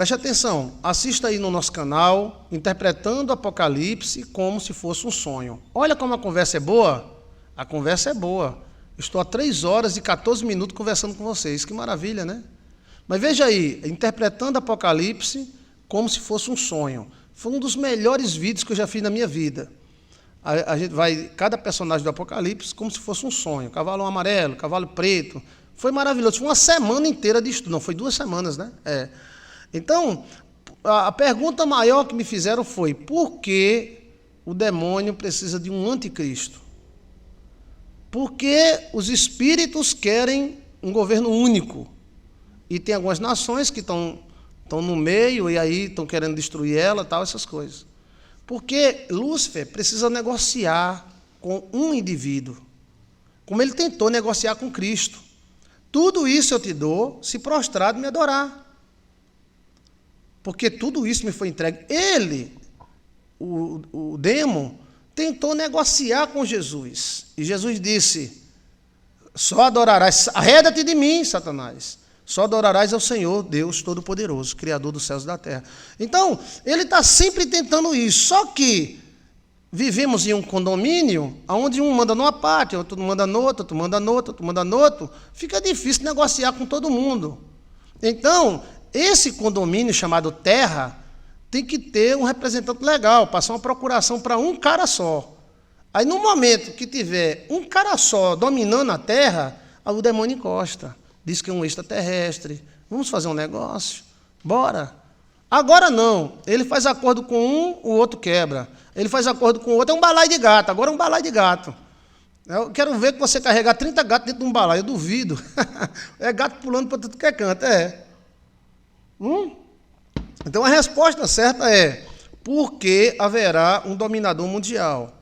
Preste atenção, assista aí no nosso canal, interpretando o Apocalipse como se fosse um sonho. Olha como a conversa é boa. A conversa é boa. Estou há 3 horas e 14 minutos conversando com vocês. Que maravilha, né? Mas veja aí, interpretando o Apocalipse como se fosse um sonho. Foi um dos melhores vídeos que eu já fiz na minha vida. A gente vai, cada personagem do Apocalipse, como se fosse um sonho. Cavalo amarelo, cavalo preto. Foi maravilhoso. Foi uma semana inteira de estudo. Não, foi 2 semanas, né? Então, a pergunta maior que me fizeram foi: por que o demônio precisa de um anticristo? Por que os espíritos querem um governo único? E tem algumas nações que estão no meio e aí estão querendo destruir ela, tal, essas coisas. Porque Lúcifer precisa negociar com um indivíduo, como ele tentou negociar com Cristo. Tudo isso eu te dou se prostrado e me adorar. Porque tudo isso me foi entregue. Ele, o demo, tentou negociar com Jesus. E Jesus disse: só adorarás, arreda-te de mim, Satanás. Só adorarás ao Senhor, Deus Todo-Poderoso, Criador dos céus e da terra. Então, ele está sempre tentando isso. Só que vivemos em um condomínio onde um manda numa parte, outro manda no outro, outro manda no outro, outro manda no outro. Fica difícil negociar com todo mundo. Então, esse condomínio chamado terra tem que ter um representante legal, passar uma procuração para um cara só. Aí, no momento que tiver um cara só dominando a terra, aí o demônio encosta. Diz que é um extraterrestre. Vamos fazer um negócio? Bora. Agora não. Ele faz acordo com um, o outro quebra. Ele faz acordo com o outro. É um balaio de gato. Agora é um balaio de gato. Eu quero ver que você carregar 30 gatos dentro de um balaio. Eu duvido. É gato pulando para tudo que é canto. Então a resposta certa é: por que haverá um dominador mundial?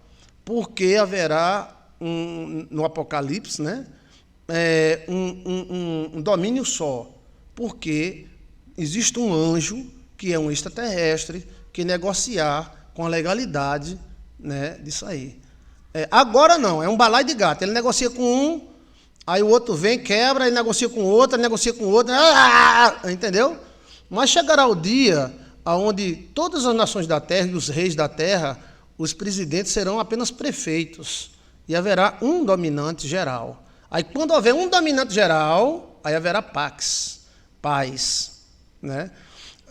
Por que haverá no Apocalipse, né, um domínio só? Porque existe um anjo que é um extraterrestre que negociar com a legalidade, né, disso aí. Agora não, é um balaio de gato. Ele negocia com um, aí o outro vem, quebra, ele negocia com o outro, ele negocia com o outro, entendeu? Mas chegará o dia onde todas as nações da terra e os reis da terra, os presidentes serão apenas prefeitos. E haverá um dominante geral. Aí, quando houver um dominante geral, aí haverá paz. Né?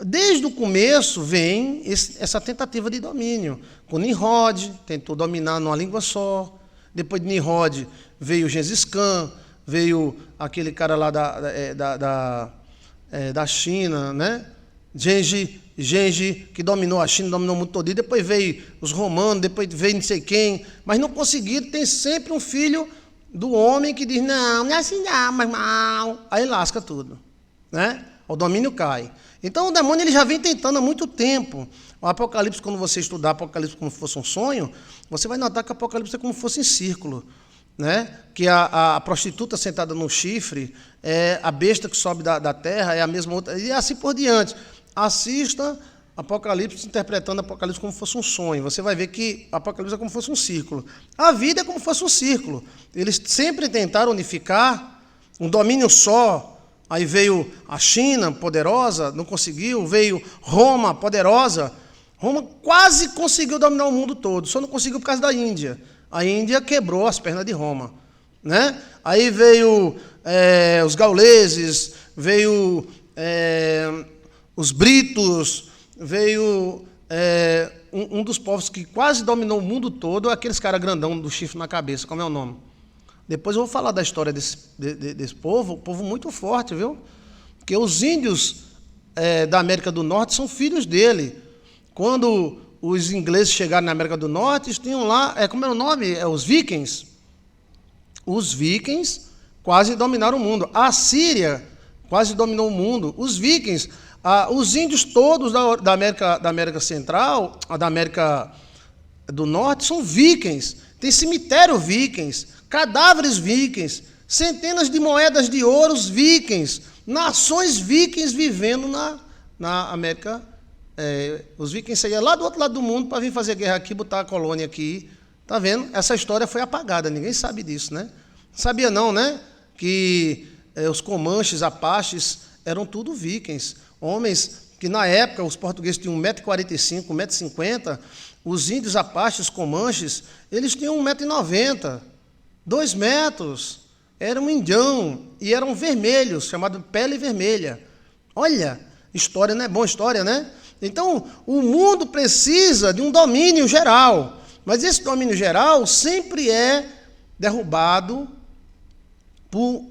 Desde o começo vem essa tentativa de domínio. Com Nimrod, tentou dominar numa língua só. Depois de Nimrod veio Gengis Khan, veio aquele cara lá da China, né? Genji, que dominou a China, dominou o mundo todo. E depois veio os romanos, depois veio não sei quem, mas não conseguiram. Tem sempre um filho do homem que diz: não é assim não, mas mal. Aí lasca tudo, né? O domínio cai. Então o demônio ele já vem tentando há muito tempo. O Apocalipse, quando você estudar Apocalipse como se fosse um sonho, você vai notar que o Apocalipse é como se fosse em círculo. Né? Que a prostituta sentada no chifre, a besta que sobe da terra é a mesma outra, e assim por diante. Assista Apocalipse interpretando Apocalipse como se fosse um sonho. Você vai ver que Apocalipse é como se fosse um círculo. A vida é como se fosse um círculo. Eles sempre tentaram unificar um domínio só. Aí veio a China, poderosa, não conseguiu. Veio Roma, poderosa. Roma quase conseguiu dominar o mundo todo, só não conseguiu por causa da Índia. A Índia quebrou as pernas de Roma, né? Aí veio os gauleses, veio os britos, veio um dos povos que quase dominou o mundo todo, aqueles caras grandão do chifre na cabeça, como é o nome? Depois eu vou falar da história desse povo muito forte, viu? Porque os índios da América do Norte são filhos dele. Quando os ingleses chegaram na América do Norte, eles tinham lá, como é o nome? Os vikings. Os vikings quase dominaram o mundo. A Síria quase dominou o mundo. Os vikings, os índios todos da América Central, da América do Norte, são vikings. Tem cemitério vikings, cadáveres vikings, centenas de moedas de ouro vikings, nações vikings vivendo na América. Os vikings saíam lá do outro lado do mundo para vir fazer guerra aqui, botar a colônia aqui. Tá vendo? Essa história foi apagada, ninguém sabe disso, né? Sabia não, né? Que os comanches, apaches, eram tudo vikings, homens que na época os portugueses tinham 1,45 m, 1,50 m, os índios apaches, comanches, eles tinham 1,90 m, 2 metros. Era um indião e eram vermelhos, chamado pele vermelha. Olha, história, não é boa história, né? Então, o mundo precisa de um domínio geral, mas esse domínio geral sempre é derrubado por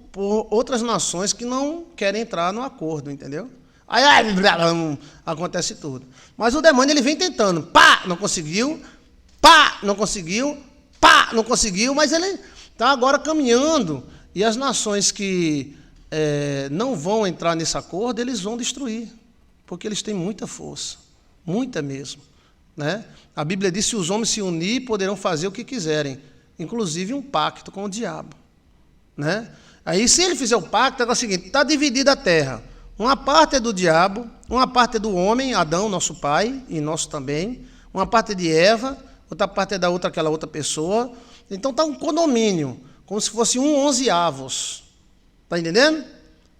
outras nações que não querem entrar no acordo, entendeu? Aí acontece tudo. Mas o demônio ele vem tentando, pá, não conseguiu, pá, não conseguiu, pá, não conseguiu, mas ele está agora caminhando e as nações que não vão entrar nesse acordo, eles vão destruir, porque eles têm muita força, muita mesmo, né? A Bíblia diz que se os homens se unir, poderão fazer o que quiserem, inclusive um pacto com o diabo, né? Aí, se ele fizer o pacto, é o seguinte, está dividida a terra, uma parte é do diabo, uma parte é do homem, Adão, nosso pai, e nosso também, uma parte é de Eva, outra parte é da outra, aquela outra pessoa, então está um condomínio, como se fosse 1/11. Está entendendo?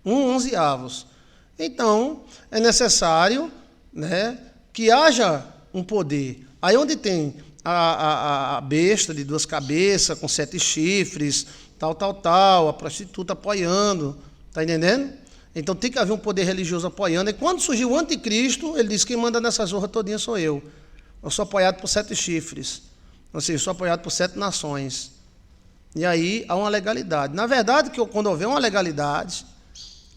1/11. Então, é necessário, né, que haja um poder. Aí onde tem a besta de 2 cabeças, com 7 chifres, tal, a prostituta apoiando, está entendendo? Então tem que haver um poder religioso apoiando. E quando surgiu o anticristo, ele disse que quem manda nessa zorra todinha sou eu. Eu sou apoiado por 7 chifres. Ou seja, eu sou apoiado por 7 nações. E aí há uma legalidade. Na verdade, quando houver uma legalidade,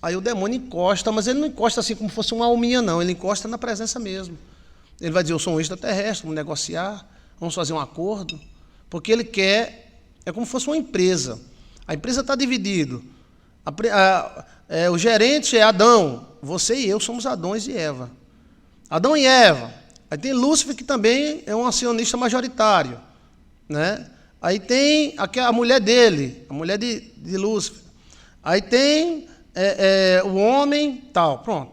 aí o demônio encosta, mas ele não encosta assim como fosse uma alminha, não. Ele encosta na presença mesmo. Ele vai dizer, eu sou um extraterrestre, vamos negociar, vamos fazer um acordo. Porque ele quer, é como se fosse uma empresa. A empresa está dividida. O gerente é Adão, você e eu somos Adões e Eva. Adão e Eva. Aí tem Lúcifer, que também é um acionista majoritário, né? Aí tem a mulher dele, a mulher de Lúcifer. Aí tem o homem, tal, pronto.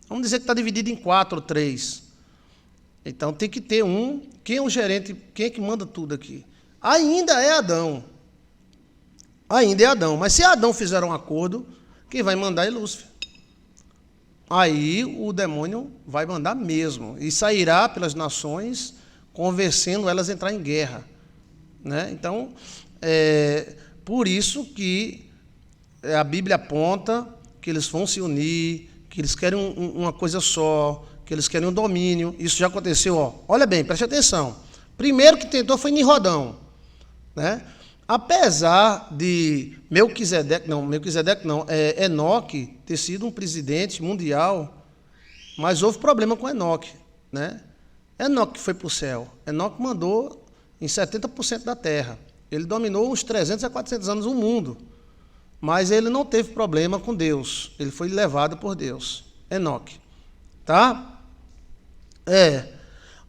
Vamos dizer que está dividido em 4 ou 3. Então tem que ter um. Quem é o gerente? Quem é que manda tudo aqui? Ainda é Adão. Ainda é Adão. Mas se Adão fizer um acordo, quem vai mandar é Lúcifer. Aí o demônio vai mandar mesmo. E sairá pelas nações, convencendo elas a entrar em guerra. Né? Então, por isso que a Bíblia aponta que eles vão se unir, que eles querem uma coisa só, que eles querem um domínio. Isso já aconteceu, ó. Olha bem, preste atenção. Primeiro que tentou foi Nimrodão, né? Apesar de Enoque ter sido um presidente mundial, mas houve problema com Enoque, né? Enoque foi para o céu. Enoque mandou em 70% da terra. Ele dominou uns 300 a 400 anos o mundo, mas ele não teve problema com Deus. Ele foi levado por Deus. Enoque. Tá?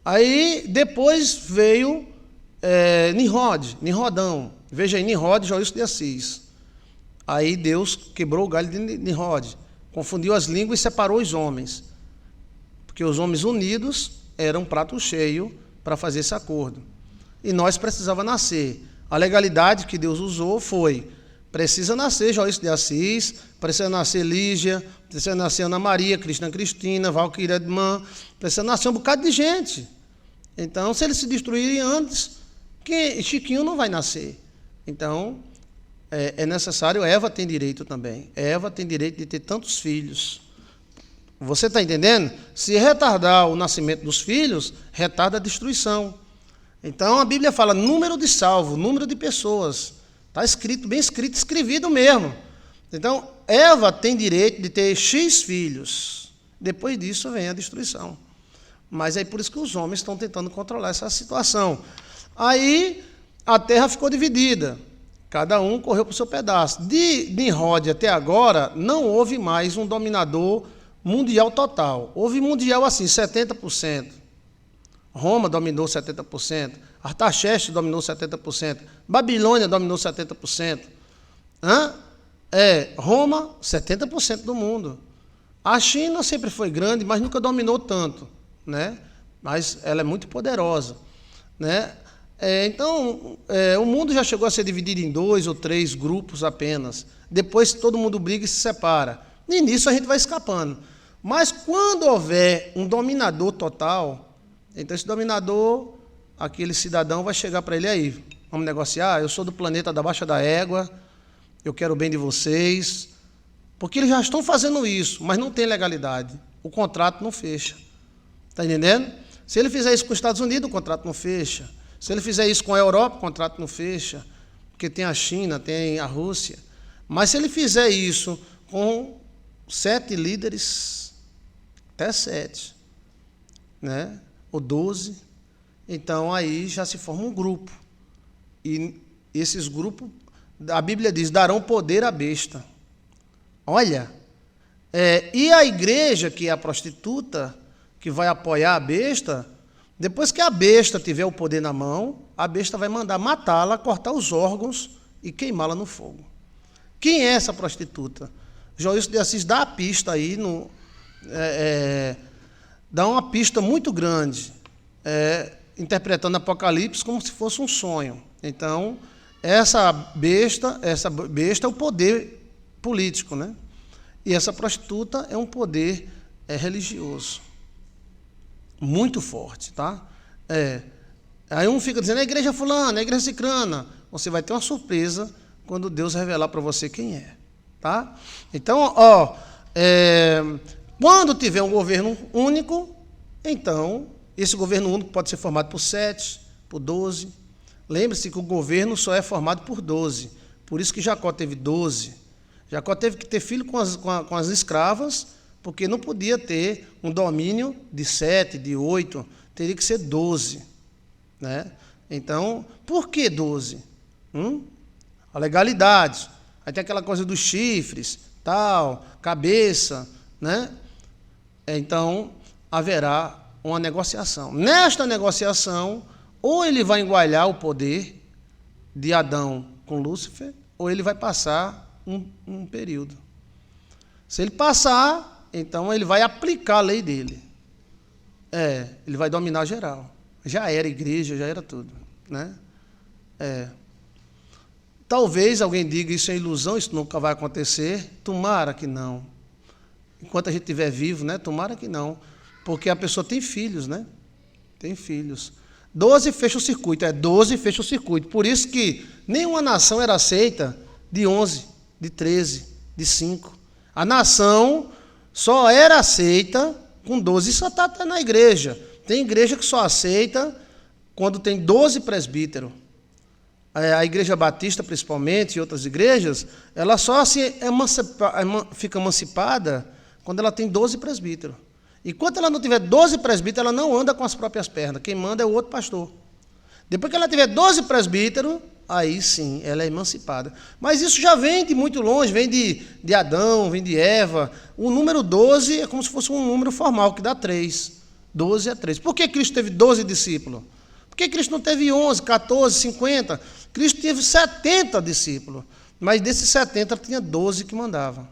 Aí depois veio Nimrodão. Veja aí, Nimrod, Joilson de Assis. Aí Deus quebrou o galho de Nimrod, confundiu as línguas e separou os homens. Porque os homens unidos eram um prato cheio para fazer esse acordo. E nós precisava nascer. A legalidade que Deus usou foi: precisa nascer Joilson de Assis, precisa nascer Lígia, precisa nascer Ana Maria, Cristina, Valquíria Edmã, precisa nascer um bocado de gente. Então, se eles se destruírem antes, Chiquinho não vai nascer. Então, é necessário, Eva tem direito também. Eva tem direito de ter tantos filhos. Você está entendendo? Se retardar o nascimento dos filhos, retarda a destruição. Então, a Bíblia fala número de salvos, número de pessoas. Está escrito, bem escrito, escrevido mesmo. Então, Eva tem direito de ter X filhos. Depois disso vem a destruição. Mas é por isso que os homens estão tentando controlar essa situação. Aí a terra ficou dividida. Cada um correu para o seu pedaço. De Nimrod até agora, não houve mais um dominador mundial total. Houve mundial assim, 70%. Roma dominou 70%. Artaxerxes dominou 70%. Babilônia dominou 70%. Roma, 70% do mundo. A China sempre foi grande, mas nunca dominou tanto, né? Mas ela é muito poderosa, né? Então, o mundo já chegou a ser dividido em 2 ou 3 grupos apenas. Depois todo mundo briga e se separa. E nisso a gente vai escapando. Mas quando houver um dominador total, então esse dominador, aquele cidadão vai chegar para ele aí, vamos negociar, eu sou do planeta da Baixa da Égua, eu quero o bem de vocês, porque eles já estão fazendo isso, mas não tem legalidade, o contrato não fecha, está entendendo? Se ele fizer isso com os Estados Unidos, o contrato não fecha, se ele fizer isso com a Europa, o contrato não fecha, porque tem a China, tem a Rússia, mas se ele fizer isso com 7 líderes, até 7, né? Ou 12, então aí já se forma um grupo. E esses grupos, a Bíblia diz, darão poder à besta. Olha, e a igreja, que é a prostituta, que vai apoiar a besta, depois que a besta tiver o poder na mão, a besta vai mandar matá-la, cortar os órgãos e queimá-la no fogo. Quem é essa prostituta? Joilson de Assis dá a pista aí, dá uma pista muito grande, interpretando Apocalipse como se fosse um sonho. Então, essa besta é o poder político, né? E essa prostituta é um poder religioso. Muito forte, tá? Aí um fica dizendo, a igreja fulana, a igreja cicrana. Você vai ter uma surpresa quando Deus revelar para você quem é, tá? Então, quando tiver um governo único, então, esse governo único pode ser formado por 7, por 12. Lembre-se que o governo só é formado por 12. Por isso que Jacó teve 12. Jacó teve que ter filho com as escravas, porque não podia ter um domínio de 7, de 8, teria que ser 12. Né? Então, por que 12? A legalidade. Aí tem aquela coisa dos chifres, tal, cabeça, né? Então, haverá uma negociação. Nesta negociação, ou ele vai engualhar o poder de Adão com Lúcifer, ou ele vai passar um período. Se ele passar, então ele vai aplicar a lei dele. Ele vai dominar geral. Já era igreja, já era tudo, né? Talvez alguém diga isso é ilusão, isso nunca vai acontecer. Tomara que não. Enquanto a gente estiver vivo, né? Tomara que não. Porque a pessoa tem filhos, né? Tem filhos. 12 fecha o circuito, 12 fecha o circuito. Por isso que nenhuma nação era aceita de 11, de 13, de 5. A nação só era aceita com 12. Isso está até na igreja. Tem igreja que só aceita quando tem 12 presbíteros. A Igreja Batista, principalmente, e outras igrejas, ela só fica emancipada quando ela tem 12 presbíteros. Enquanto ela não tiver 12 presbíteros, ela não anda com as próprias pernas. Quem manda é o outro pastor. Depois que ela tiver 12 presbíteros, aí sim, ela é emancipada. Mas isso já vem de muito longe, vem de Adão, vem de Eva. O número 12 é como se fosse um número formal, que dá 3. 12 é 3. Por que Cristo teve 12 discípulos? Por que Cristo não teve 11, 14, 50? Cristo teve 70 discípulos. Mas desses 70, tinha 12 que mandavam.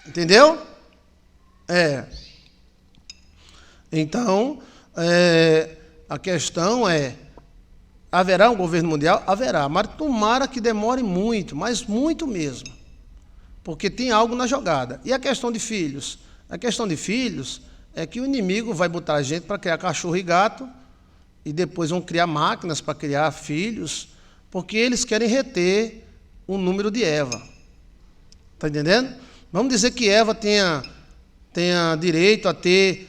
Entendeu? Então, a questão é, haverá um governo mundial? Haverá, mas tomara que demore muito, mas muito mesmo, porque tem algo na jogada. E a questão de filhos? A questão de filhos é que o inimigo vai botar a gente para criar cachorro e gato, e depois vão criar máquinas para criar filhos, porque eles querem reter o número de Eva. Está entendendo? Vamos dizer que Eva tenha direito a ter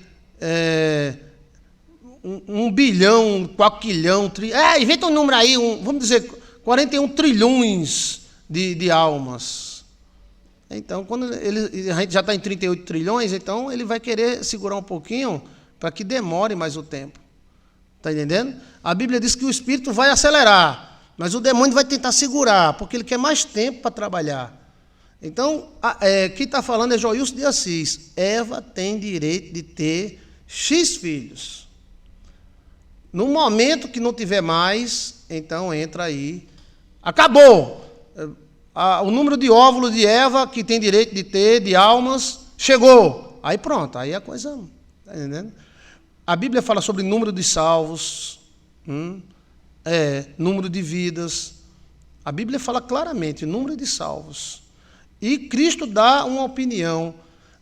1 bilhão, 4 quilhão, inventa um número aí, vamos dizer 41 trilhões de almas. Então, quando a gente já está em 38 trilhões, então ele vai querer segurar um pouquinho para que demore mais o tempo. Está entendendo? A Bíblia diz que o Espírito vai acelerar, mas o demônio vai tentar segurar, porque ele quer mais tempo para trabalhar. Então, quem está falando é Joilson de Assis. Eva tem direito de ter X filhos. No momento que não tiver mais, então entra aí. Acabou! O número de óvulos de Eva, que tem direito de ter, de almas, chegou. Aí pronto, aí a coisa... Está entendendo? A Bíblia fala sobre número de salvos, número de vidas. A Bíblia fala claramente, número de salvos. E Cristo dá uma opinião.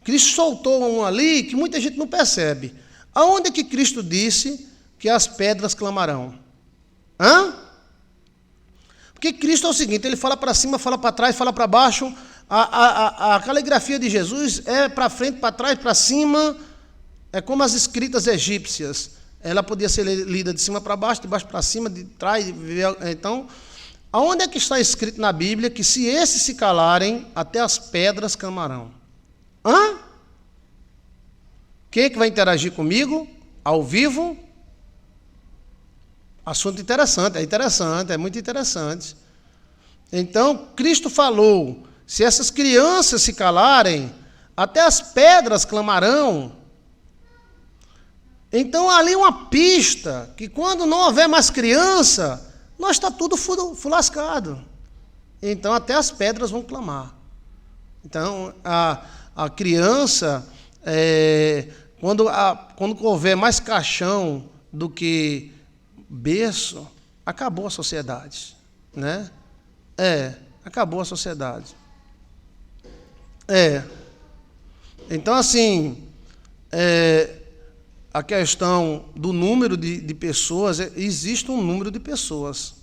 Cristo soltou um ali que muita gente não percebe. Aonde é que Cristo disse que as pedras clamarão? Hã? Porque Cristo é o seguinte, ele fala para cima, fala para trás, fala para baixo. A caligrafia de Jesus é para frente, para trás, para cima. É como as escritas egípcias. Ela podia ser lida de cima para baixo, de baixo para cima, de trás. Então, aonde é que está escrito na Bíblia que se esses se calarem, até as pedras clamarão? Hã? Quem é que vai interagir comigo? Ao vivo? Assunto interessante, é muito interessante. Então, Cristo falou, se essas crianças se calarem, até as pedras clamarão. Então, ali uma pista, que quando não houver mais criança, nós está tudo fulascado. Então, até as pedras vão clamar. Então, a criança, quando houver mais caixão do que berço, acabou a sociedade, né? Acabou a sociedade. Então, assim, a questão do número de pessoas, existe um número de pessoas.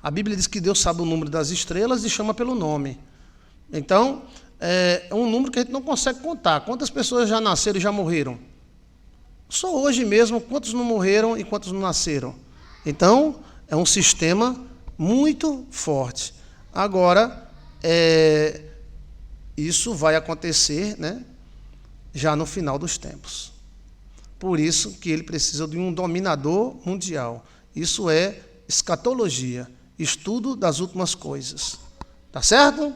A Bíblia diz que Deus sabe o número das estrelas e chama pelo nome. Então, é um número que a gente não consegue contar. Quantas pessoas já nasceram e já morreram? Só hoje mesmo, quantos não morreram e quantos não nasceram? Então, é um sistema muito forte. Agora, isso vai acontecer, né, já no final dos tempos. Por isso que ele precisa de um dominador mundial. Isso é escatologia, estudo das últimas coisas. Tá certo?